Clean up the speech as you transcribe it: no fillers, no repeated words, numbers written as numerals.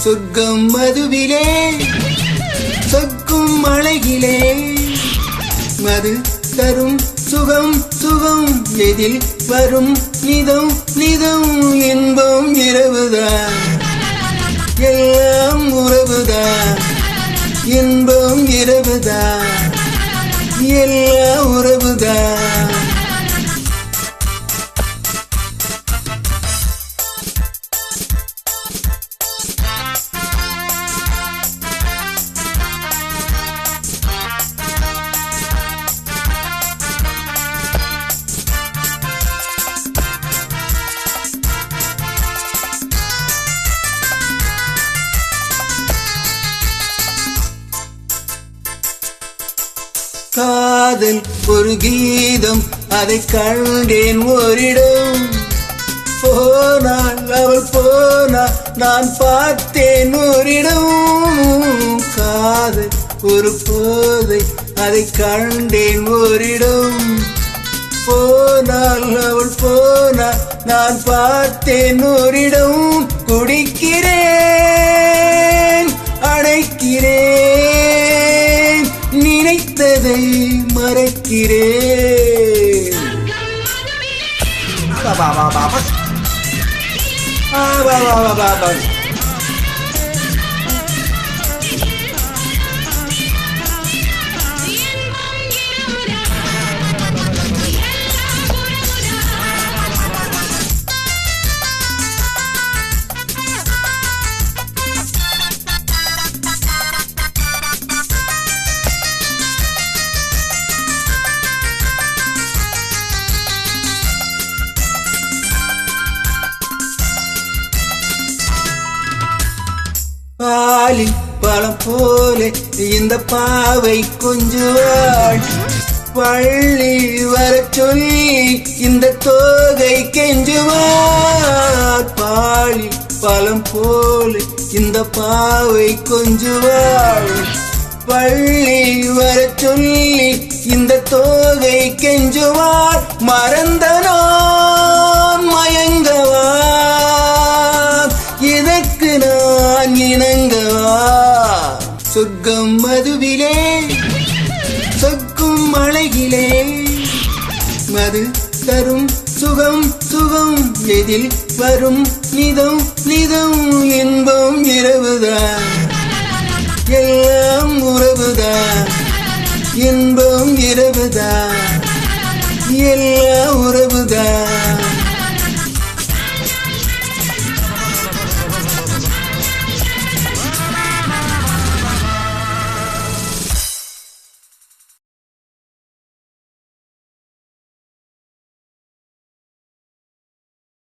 சொர்க்கம் மதுவிலே சொக்கும் அழகிலே மது தரும் சுகம் சுகம் எதில் வரும் நிதம் நிதம் இன்பம் இரவுதான் எல்லாம் உறவுதான் இன்பம் இரவுதான் எல்லாம் உறவுதான். காதல் ஒரு கீதம் அதை கண்டேன் ஓரிடம் போனாள் அவள் போனாள் நான் பார்த்தேன் ஓரிடம் காதல் ஒரு போதை அதை கண்டேன் ஓரிடம் போனாள் அவள் போனாள் நான் பார்த்தேன் ஓரிடம் குடிக்கிறேன் அடைக்கிறேன் நினைத்ததை மறக்கிறேன். பாலில் பழம் போல இந்த பாவை கொஞ்சுவாள் பள்ளி வர சொல்லி இந்த தோகை கெஞ்சுவாள் பாலில் பழம் போல இந்த பாவை கொஞ்சுவாள் பள்ளி வர சொல்லி இந்த தோகை கெஞ்சுவாள் மறந்த நான் மயங்கவா இதற்கு நான் இணங்கவா சொர்க்கம் மதுவிலே சொக்கும் அழகிலே மது தரும் சுகம் சுகம் எதில் வரும் நிதம் நிதம் இன்பம் இரவுதான் எல்லாம் உறவுதான் இன்பம் இரவுதான் எல்லாம் உறவுதான்.